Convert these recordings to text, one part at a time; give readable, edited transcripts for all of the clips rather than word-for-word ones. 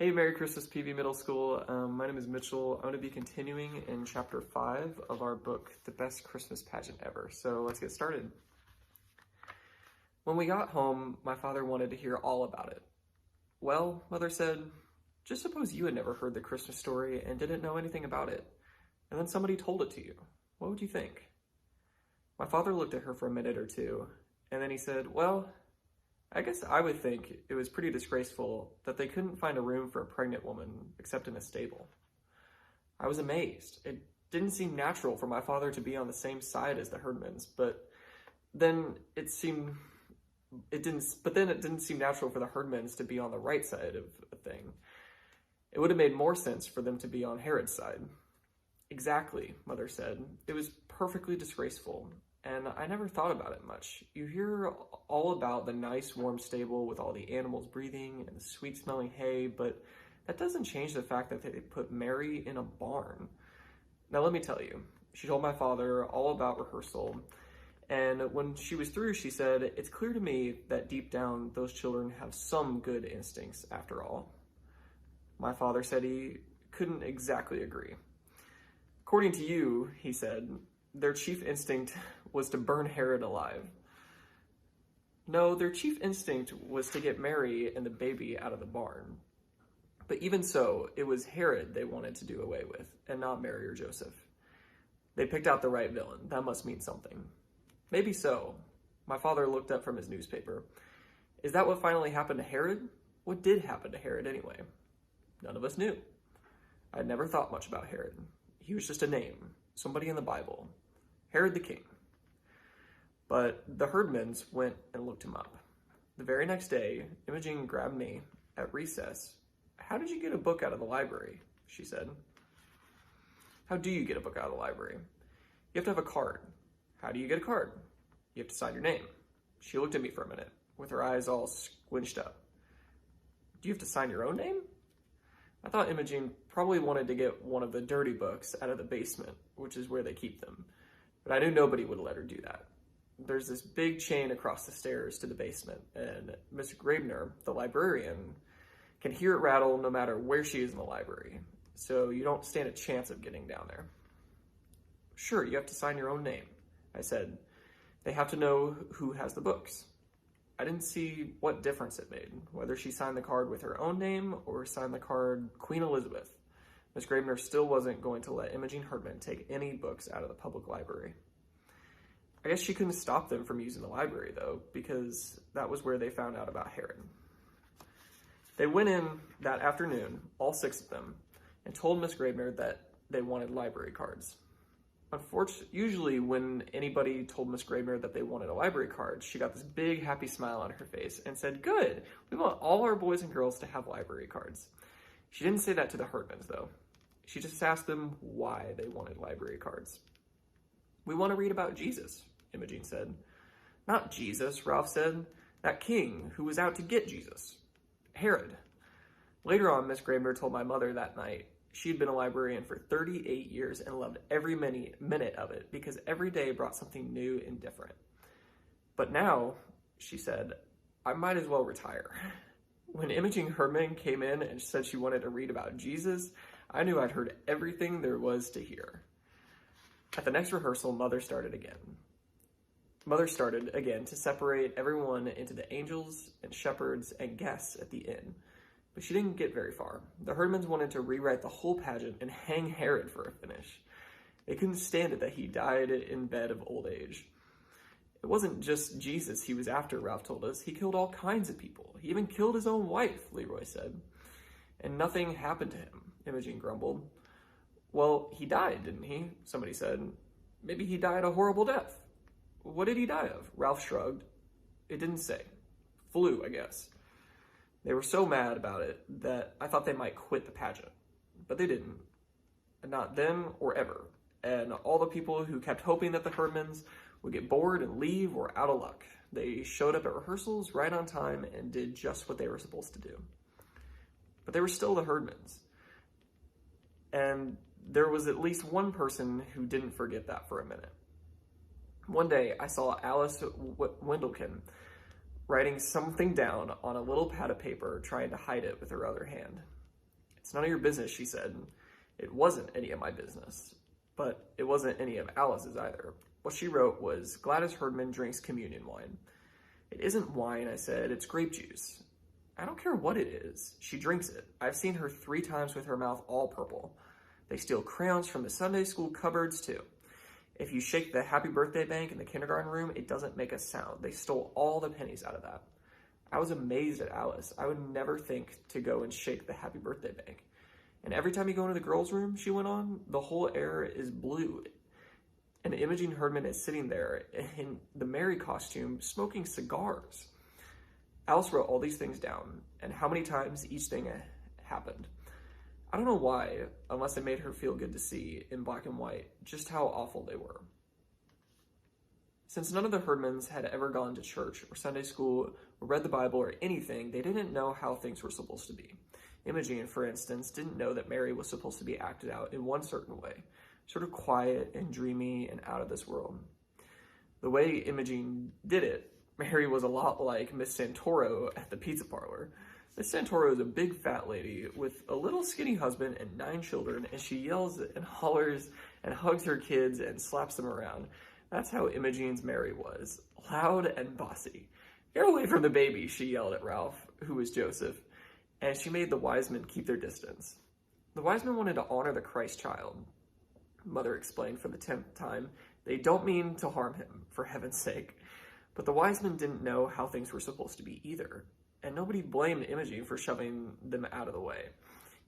Hey, Merry Christmas, PV Middle School. My name is Mitchell. I'm going to be continuing in chapter 5 of our book, The Best Christmas Pageant Ever. So let's get started. When we got home, my father wanted to hear all about it. Well, Mother said, just suppose you had never heard the Christmas story and didn't know anything about it, and then somebody told it to you. What would you think? My father looked at her for a minute or two, and then he said, well, I guess I would think it was pretty disgraceful that they couldn't find a room for a pregnant woman except in a stable. I was amazed. It didn't seem natural for my father to be on the same side as the Herdmans, but then it didn't seem natural for the Herdmans to be on the right side of a thing. It would have made more sense for them to be on Herod's side. Exactly, Mother said. It was perfectly disgraceful. And I never thought about it much. You hear all about the nice warm stable with all the animals breathing and the sweet smelling hay, but that doesn't change the fact that they put Mary in a barn. Now let me tell you, she told my father all about rehearsal, and when she was through, she said, it's clear to me that deep down those children have some good instincts after all. My father said he couldn't exactly agree. According to you, he said, their chief instinct was to burn Herod alive. No, their chief instinct was to get Mary and the baby out of the barn. But even so, it was Herod they wanted to do away with, and not Mary or Joseph. They picked out the right villain. That must mean something. Maybe so. My father looked up from his newspaper. Is that what finally happened to Herod? What did happen to Herod anyway? None of us knew. I'd never thought much about Herod. He was just a name, somebody in the Bible. Herod the king. But the Herdmans went and looked him up. The very next day, Imogen grabbed me at recess. How did you get a book out of the library? She said. How do you get a book out of the library? You have to have a card. How do you get a card? You have to sign your name. She looked at me for a minute, with her eyes all squinched up. Do you have to sign your own name? I thought Imogen probably wanted to get one of the dirty books out of the basement, which is where they keep them. But I knew nobody would let her do that. There's this big chain across the stairs to the basement, and Miss Grabner, the librarian, can hear it rattle no matter where she is in the library, so you don't stand a chance of getting down there. Sure, you have to sign your own name, I said. They have to know who has the books. I didn't see what difference it made, whether she signed the card with her own name or signed the card Queen Elizabeth. Miss Grabner still wasn't going to let Imogen Herdman take any books out of the public library. I guess she couldn't stop them from using the library, though, because that was where they found out about Herod. They went in that afternoon, all 6 of them, and told Miss Grabner that they wanted library cards. Unfortunately, usually when anybody told Miss Grabner that they wanted a library card, she got this big happy smile on her face and said, good, we want all our boys and girls to have library cards. She didn't say that to the Herdmans, though. She just asked them why they wanted library cards. We want to read about Jesus, Imogen said. Not Jesus, Ralph said. That king who was out to get Jesus. Herod. Later on, Miss Grabner told my mother that night she had been a librarian for 38 years and loved every minute of it because every day brought something new and different. But now, she said, I might as well retire. When Imogen Herdman came in and said she wanted to read about Jesus, I knew I'd heard everything there was to hear. At the next rehearsal, Mother started again to separate everyone into the angels and shepherds and guests at the inn. But she didn't get very far. The Herdmans wanted to rewrite the whole pageant and hang Herod for a finish. They couldn't stand it that he died in bed of old age. It wasn't just Jesus he was after, Ralph told us. He killed all kinds of people. He even killed his own wife, Leroy said. And nothing happened to him, Imogen grumbled. Well, he died, didn't he? Somebody said. Maybe he died a horrible death. What did he die of? Ralph shrugged. It didn't say. Flu, I guess. They were so mad about it that I thought they might quit the pageant. But they didn't. Not then or ever. And all the people who kept hoping that the Herdmans would get bored and leave were out of luck. They showed up at rehearsals right on time and did just what they were supposed to do. But they were still the Herdmans. And there was at least one person who didn't forget that for a minute. One day, I saw Alice Wendelkin writing something down on a little pad of paper, trying to hide it with her other hand. It's none of your business, she said. It wasn't any of my business, but it wasn't any of Alice's either. What she wrote was, Gladys Herdman drinks communion wine. It isn't wine, I said, it's grape juice. I don't care what it is. She drinks it. I've seen her 3 times with her mouth all purple. They steal crayons from the Sunday school cupboards, too. If you shake the happy birthday bank in the kindergarten room, it doesn't make a sound. They stole all the pennies out of that. I was amazed at Alice. I would never think to go and shake the happy birthday bank. And every time you go into the girls' room, she went on, the whole air is blue. And Imogene Herdman is sitting there in the Mary costume, smoking cigars. Alice wrote all these things down, and how many times each thing happened. I don't know why, unless it made her feel good to see, in black and white, just how awful they were. Since none of the Herdmans had ever gone to church or Sunday school or read the Bible or anything, they didn't know how things were supposed to be. Imogene, for instance, didn't know that Mary was supposed to be acted out in one certain way, sort of quiet and dreamy and out of this world. The way Imogene did it, Mary was a lot like Miss Santoro at the pizza parlor. Miss Santoro is a big fat lady with a little skinny husband and 9 children, and she yells and hollers and hugs her kids and slaps them around. That's how Imogene's Mary was, loud and bossy. Get away from the baby, she yelled at Ralph, who was Joseph, and she made the wise men keep their distance. The wise men wanted to honor the Christ child. Mother explained for the 10th time, they don't mean to harm him, for heaven's sake. But the wise men didn't know how things were supposed to be either, and nobody blamed Imogene for shoving them out of the way.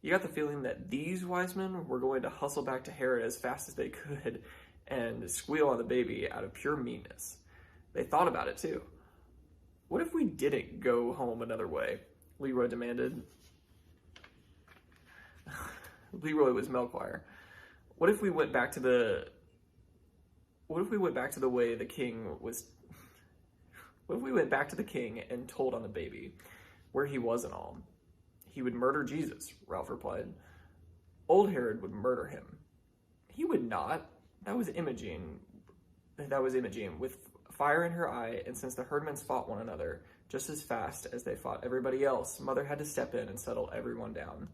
You got the feeling that these wise men were going to hustle back to Herod as fast as they could and squeal on the baby out of pure meanness. They thought about it too. What if we didn't go home another way? Leroy demanded. Leroy was Melchior. What if we went back to the way the king was? What if we went back to the king and told on the baby, where he was and all? He would murder Jesus, Ralph replied. Old Herod would murder him. He would not. That was Imogene, with fire in her eye, and since the Herdmans fought one another just as fast as they fought everybody else, Mother had to step in and settle everyone down.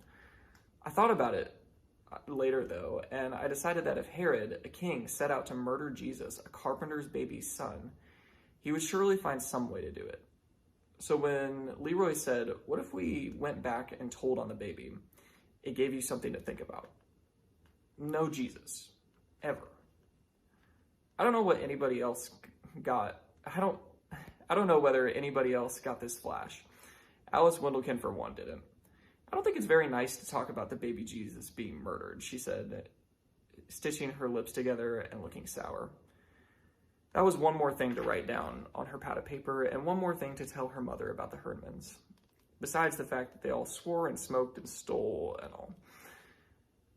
I thought about it later, though, and I decided that if Herod, a king, set out to murder Jesus, a carpenter's baby's son, he would surely find some way to do it. So when Leroy said, what if we went back and told on the baby, it gave you something to think about. No Jesus. Ever. I don't know what anybody else got. I don't know whether anybody else got this flash. Alice Wendelken, for one, didn't. I don't think it's very nice to talk about the baby Jesus being murdered, she said, stitching her lips together and looking sour. That was one more thing to write down on her pad of paper and one more thing to tell her mother about the Herdmans, besides the fact that they all swore and smoked and stole and all.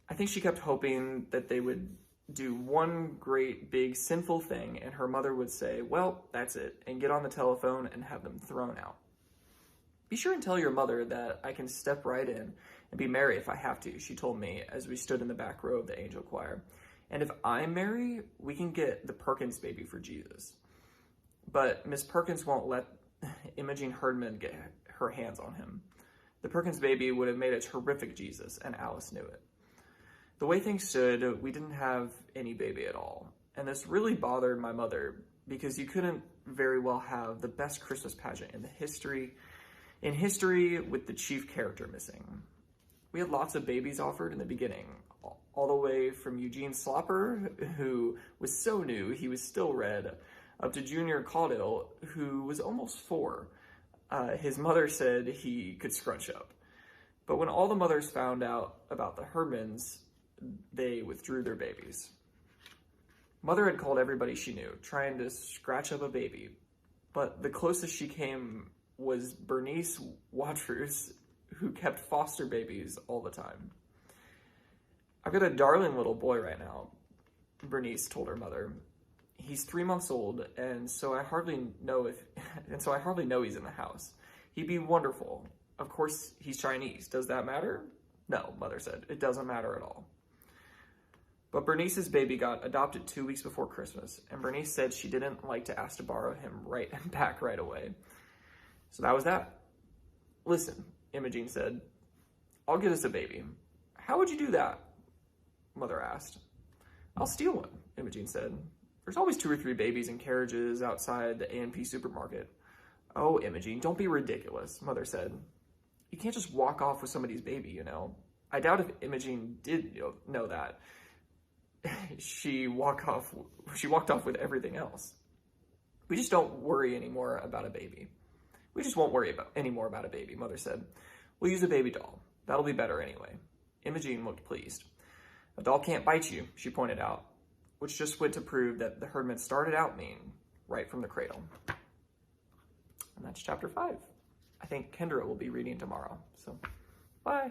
I think she kept hoping that they would do one great big sinful thing and her mother would say, well, that's it, and get on the telephone and have them thrown out. Be sure and tell your mother that I can step right in and be Mary if I have to, she told me as we stood in the back row of the angel choir. And if I'm Mary, we can get the Perkins baby for Jesus. But Miss Perkins won't let Imogene Herdman get her hands on him. The Perkins baby would have made a terrific Jesus, and Alice knew it. The way things stood, we didn't have any baby at all. And this really bothered my mother because you couldn't very well have the best Christmas pageant in history with the chief character missing. We had lots of babies offered in the beginning, all the way from Eugene Slopper, who was so new he was still red, up to Junior Caudill, who was almost 4. His mother said he could scrunch up. But when all the mothers found out about the Herdmans, they withdrew their babies. Mother had called everybody she knew, trying to scratch up a baby, but the closest she came was Bernice Watrous, who kept foster babies all the time. I've got a darling little boy right now, Bernice told her mother. He's 3 months old, and so I hardly know he's in the house. He'd be wonderful. Of course, he's Chinese. Does that matter? No, Mother said. It doesn't matter at all. But Bernice's baby got adopted 2 weeks before Christmas, and Bernice said she didn't like to ask to borrow him back right away. So that was that. Listen, Imogene said, I'll get us a baby. How would you do that? Mother asked. I'll steal one, Imogene said. There's always 2 or 3 babies in carriages outside the A&P supermarket. Oh, Imogene, don't be ridiculous, Mother said. You can't just walk off with somebody's baby, you know. I doubt if Imogene did know that. She walked off with everything else. We just don't worry anymore about a baby. We just won't worry anymore about a baby, Mother said. We'll use a baby doll. That'll be better anyway. Imogene looked pleased. A doll can't bite you, she pointed out, which just went to prove that the herdmen started out mean, right from the cradle. And that's chapter 5. I think Kendra will be reading tomorrow, so bye.